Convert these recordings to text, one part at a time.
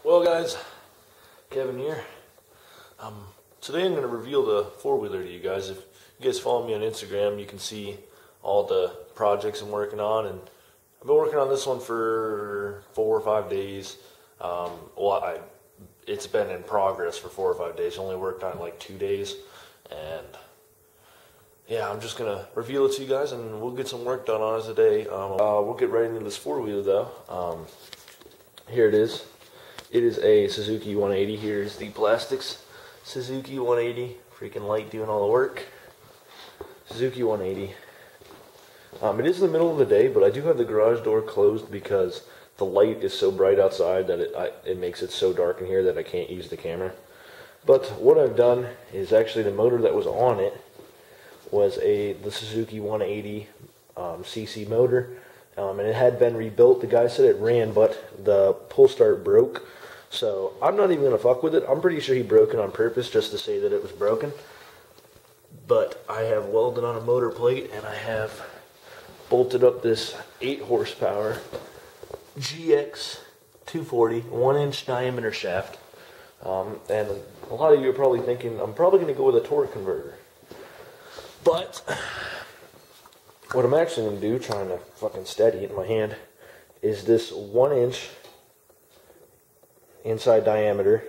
Well guys, Kevin here. Today I'm going to reveal the four-wheeler to you guys. If you guys follow me on Instagram, you can see all the projects I'm working on, and I've been working on this one for 4 or 5 days. It's been in progress for 4 or 5 days. I only worked on it like 2 days, and yeah, I'm just going to reveal it to you guys, and we'll get some work done on it today. We'll get right into this four-wheeler though. Here it is. It is a Suzuki 180. Here's the plastics. Suzuki 180. Freaking light doing all the work. Suzuki 180. It is the middle of the day, but I do have the garage door closed because the light is so bright outside that it makes it so dark in here that I can't use the camera. But what I've done is actually the motor that was on it was the Suzuki 180 cc motor. And it had been rebuilt. The guy said it ran, but the pull start broke. So I'm not even going to fuck with it. I'm pretty sure he broke it on purpose just to say that it was broken. But I have welded on a motor plate, and I have bolted up this 8 horsepower GX 240 1-inch diameter shaft. And a lot of you are probably thinking I'm probably going to go with a torque converter. But what I'm actually going to do, trying to fucking steady it in my hand, is this 1-inch inside diameter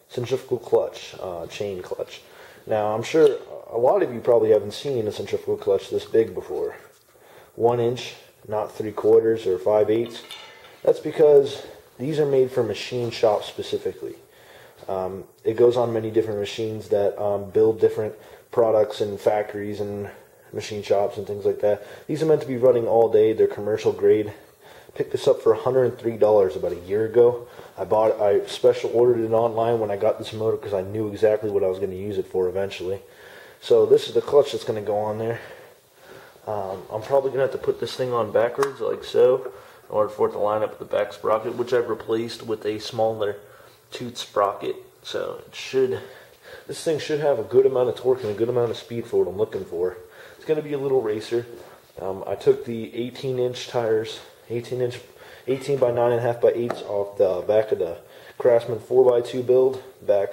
centrifugal clutch, chain clutch. Now, I'm sure a lot of you probably haven't seen a centrifugal clutch this big before. 1 inch, not 3/4 or 5/8. That's because these are made for machine shops specifically. It goes on many different machines that build different products in factories and machine shops and things like that. These are meant to be running all day. They're commercial grade. Picked this up for $103 about a year ago. I special ordered it online when I got this motor because I knew exactly what I was going to use it for eventually. So this is the clutch that's going to go on there. I'm probably going to have to put this thing on backwards like so in order for it to line up with the back sprocket, which I've replaced with a smaller tooth sprocket. So this thing should have a good amount of torque and a good amount of speed for what I'm looking for. It's going to be a little racer. I took the 18-inch tires, 18 by 9.5 by 8s off the back of the Craftsman 4x2 build back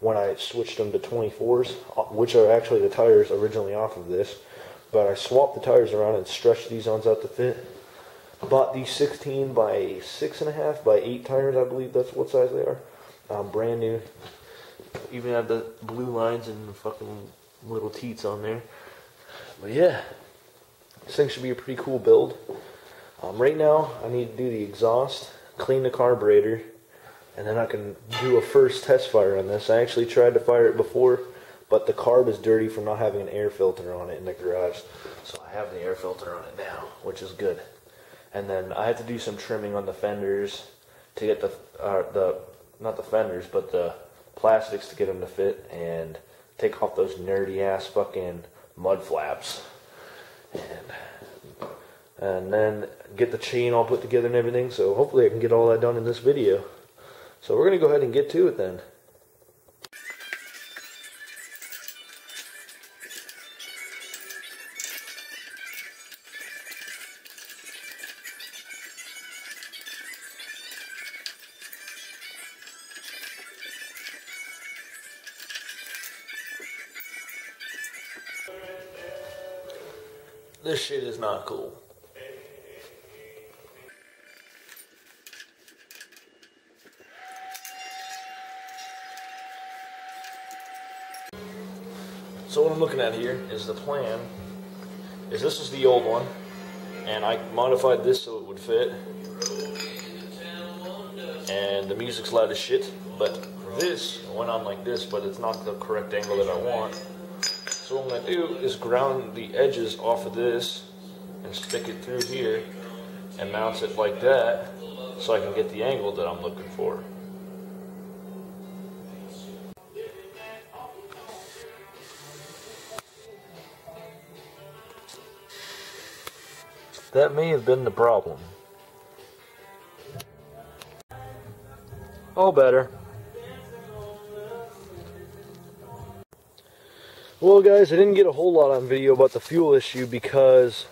when I switched them to 24s, which are actually the tires originally off of this. But I swapped the tires around and stretched these ones out to fit. I bought these 16 by 6.5 by 8 tires, I believe that's what size they are. Brand new. Even have the blue lines and fucking little teats on there. But yeah, this thing should be a pretty cool build. Right now, I need to do the exhaust, clean the carburetor, and then I can do a first test fire on this. I actually tried to fire it before, but the carb is dirty from not having an air filter on it in the garage. So I have the air filter on it now, which is good. And then I have to do some trimming on the fenders to get not the fenders, but the plastics to get them to fit, and take off those nerdy ass fucking mud flaps. And then get the chain all put together and everything. So hopefully I can get all that done in this video. So we're going to go ahead and get to it then. This shit is not cool. So what I'm looking at here is the plan. This is the old one, and I modified this so it would fit. And the music's loud as shit, but this went on like this, but it's not the correct angle that I want. So what I'm going to do is ground the edges off of this and stick it through here and mount it like that so I can get the angle that I'm looking for. That may have been the problem. All better. Well guys, I didn't get a whole lot on video about the fuel issue because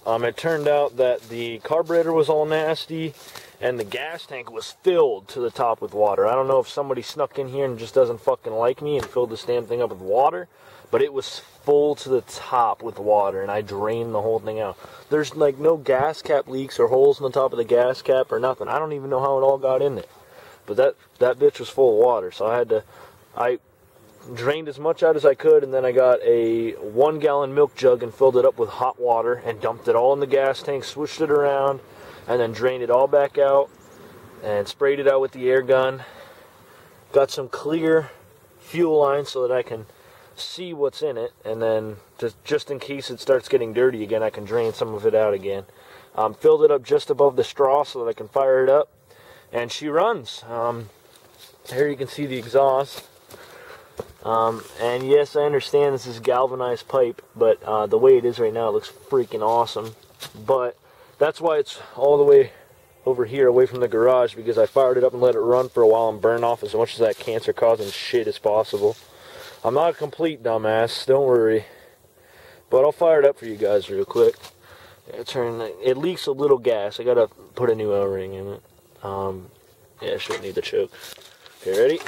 it turned out that the carburetor was all nasty and the gas tank was filled to the top with water. I don't know if somebody snuck in here and just doesn't fucking like me and filled this damn thing up with water, but it was full to the top with water, and I drained the whole thing out. There's like no gas cap leaks or holes in the top of the gas cap or nothing. I don't even know how it all got in there, but that bitch was full of water, so I drained as much out as I could, and then I got a 1-gallon milk jug and filled it up with hot water and dumped it all in the gas tank, swished it around, and then drained it all back out and sprayed it out with the air gun. Got some clear fuel lines so that I can see what's in it, and then just in case it starts getting dirty again, I can drain some of it out again. Filled it up just above the straw so that I can fire it up, and she runs. Here you can see the exhaust. And yes, I understand this is galvanized pipe, but the way it is right now, it looks freaking awesome. But that's why it's all the way over here, away from the garage, because I fired it up and let it run for a while and burn off as much of that cancer-causing shit as possible. I'm not a complete dumbass, don't worry. But I'll fire it up for you guys real quick. It leaks a little gas. I gotta put a new O-ring in it. Yeah, I shouldn't need the choke. Okay, ready?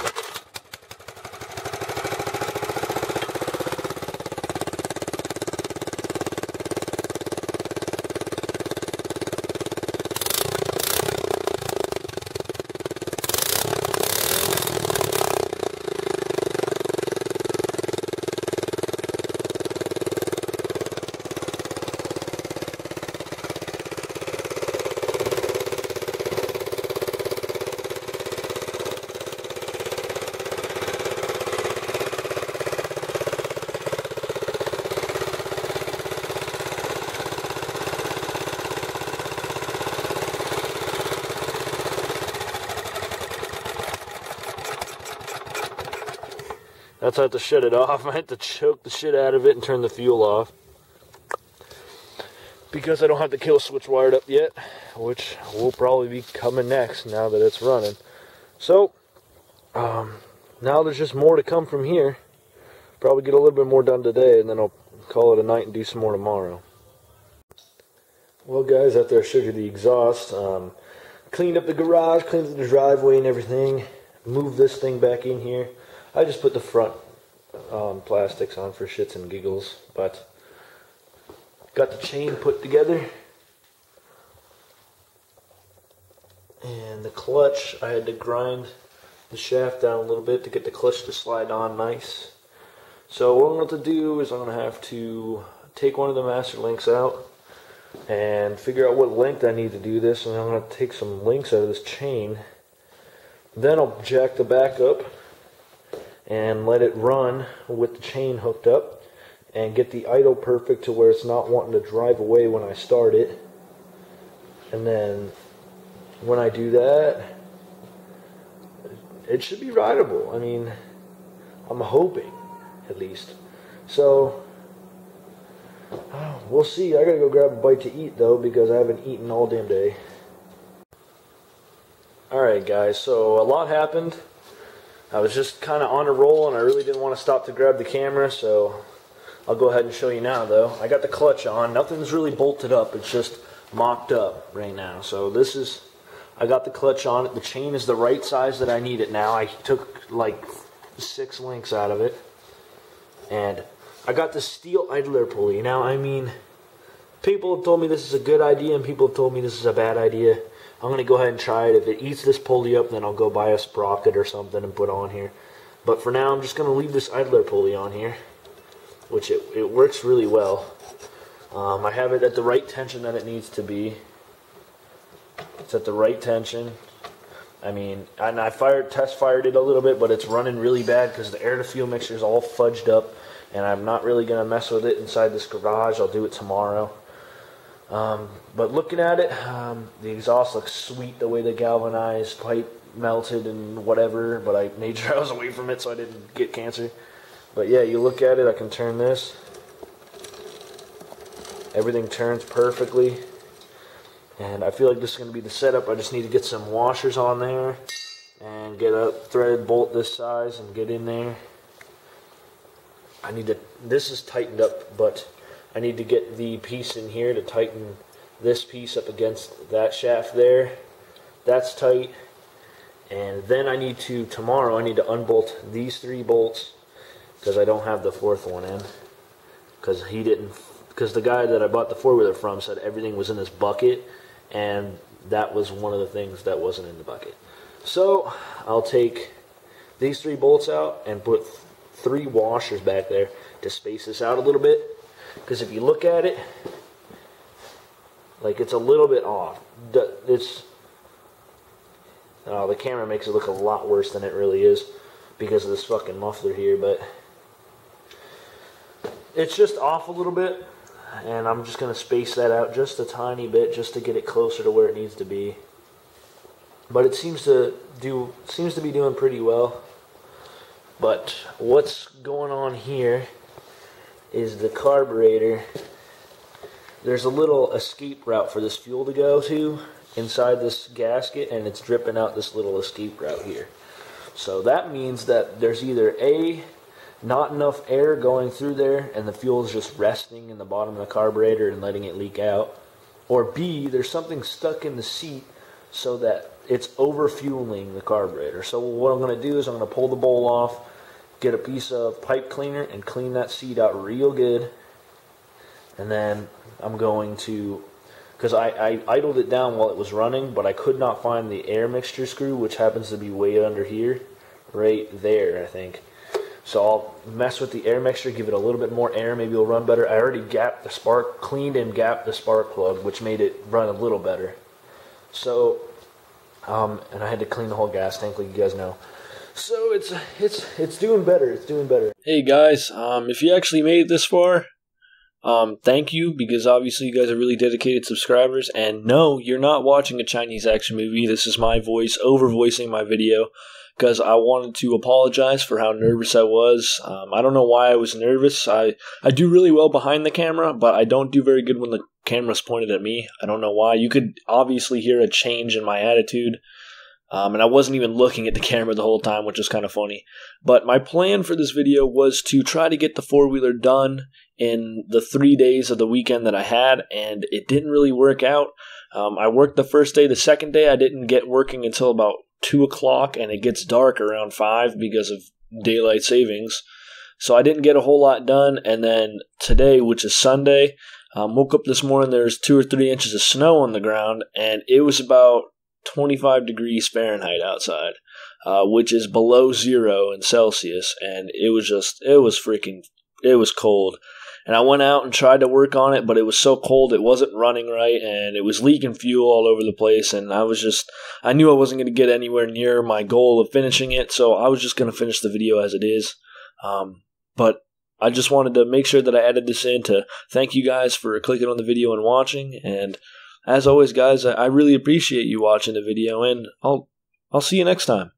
That's how I have to shut it off. I had to choke the shit out of it and turn the fuel off, because I don't have the kill switch wired up yet, which will probably be coming next now that it's running. So, now there's just more to come from here. Probably get a little bit more done today, and then I'll call it a night and do some more tomorrow. Well, guys, after I showed you the exhaust, cleaned up the garage, cleaned up the driveway and everything, moved this thing back in here. I just put the front plastics on for shits and giggles, but got the chain put together, and the clutch, I had to grind the shaft down a little bit to get the clutch to slide on nice. So what I'm going to do is I'm going to have to take one of the master links out and figure out what length I need to do this, and I'm going to take some links out of this chain. Then I'll jack the back up and let it run with the chain hooked up and get the idle perfect to where it's not wanting to drive away when I start it. And then when I do that, it should be rideable. I mean, I'm hoping, at least. So, we'll see. I gotta go grab a bite to eat though, because I haven't eaten all damn day. Alright guys, so a lot happened. I was just kind of on a roll, and I really didn't want to stop to grab the camera, so I'll go ahead and show you now, though. I got the clutch on. Nothing's really bolted up. It's just mocked up right now. So this is, I got the clutch on it. The chain is the right size that I need it now. I took like 6 links out of it. And I got the steel idler pulley. Now, I mean, people have told me this is a good idea, and people have told me this is a bad idea. I'm going to go ahead and try it. If it eats this pulley up, then I'll go buy a sprocket or something and put on here. But for now, I'm just going to leave this idler pulley on here, which it works really well. I have it at the right tension that it needs to be. It's at the right tension. I mean, and I test fired it a little bit, but it's running really bad because the air to fuel mixture is all fudged up, and I'm not really going to mess with it inside this garage. I'll do it tomorrow. But looking at it, the exhaust looks sweet, the way the galvanized pipe melted and whatever, but I made sure I was away from it so I didn't get cancer. But yeah, you look at it, I can turn this. Everything turns perfectly. And I feel like this is going to be the setup. I just need to get some washers on there and get a threaded bolt this size and get in there. This is tightened up, but I need to get the piece in here to tighten this piece up against that shaft there. That's tight. And then tomorrow I need to unbolt these 3 bolts because I don't have the 4th one in. Because the guy that I bought the 4-wheeler from said everything was in this bucket, and that was one of the things that wasn't in the bucket. So I'll take these 3 bolts out and put 3 washers back there to space this out a little bit. Because if you look at it, like, it's a little bit off. The camera makes it look a lot worse than it really is because of this fucking muffler here, but it's just off a little bit, and I'm just going to space that out just a tiny bit just to get it closer to where it needs to be. But it seems to be doing pretty well. But what's going on here is the carburetor. There's a little escape route for this fuel to go to inside this gasket, and it's dripping out this little escape route here. So that means that there's either A, not enough air going through there and the fuel is just resting in the bottom of the carburetor and letting it leak out, or B, there's something stuck in the seat so that it's over-fueling the carburetor. So what I'm going to do is I'm going to pull the bowl off, get a piece of pipe cleaner and clean that seat out real good, and then I'm going to, because I idled it down while it was running, but I could not find the air mixture screw, which happens to be way under here, right there, I think. So I'll mess with the air mixture, give it a little bit more air, maybe it'll run better. I already cleaned and gapped the spark plug, which made it run a little better. So, and I had to clean the whole gas tank, like you guys know. So it's doing better. It's doing better. Hey guys, if you actually made it this far, thank you, because obviously you guys are really dedicated subscribers. And no, you're not watching a Chinese action movie. This is my voice over-voicing my video, because I wanted to apologize for how nervous I was. I don't know why I was nervous. I do really well behind the camera, but I don't do very good when the camera's pointed at me. I don't know why. You could obviously hear a change in my attitude. And I wasn't even looking at the camera the whole time, which is kind of funny. But my plan for this video was to try to get the 4-wheeler done in the 3 days of the weekend that I had, and it didn't really work out. I worked the first day. The second day I didn't get working until about 2 o'clock, and it gets dark around 5 because of daylight savings. So I didn't get a whole lot done, and then today, which is Sunday, woke up this morning, there's 2 or 3 inches of snow on the ground, and it was about 25 degrees Fahrenheit outside, which is below 0 in Celsius, and it was cold. And I went out and tried to work on it, but it was so cold it wasn't running right, and it was leaking fuel all over the place, and I knew I wasn't going to get anywhere near my goal of finishing it, so I was just going to finish the video as it is. But I just wanted to make sure that I added this in to thank you guys for clicking on the video and watching, and as always, guys, I really appreciate you watching the video, and I'll see you next time.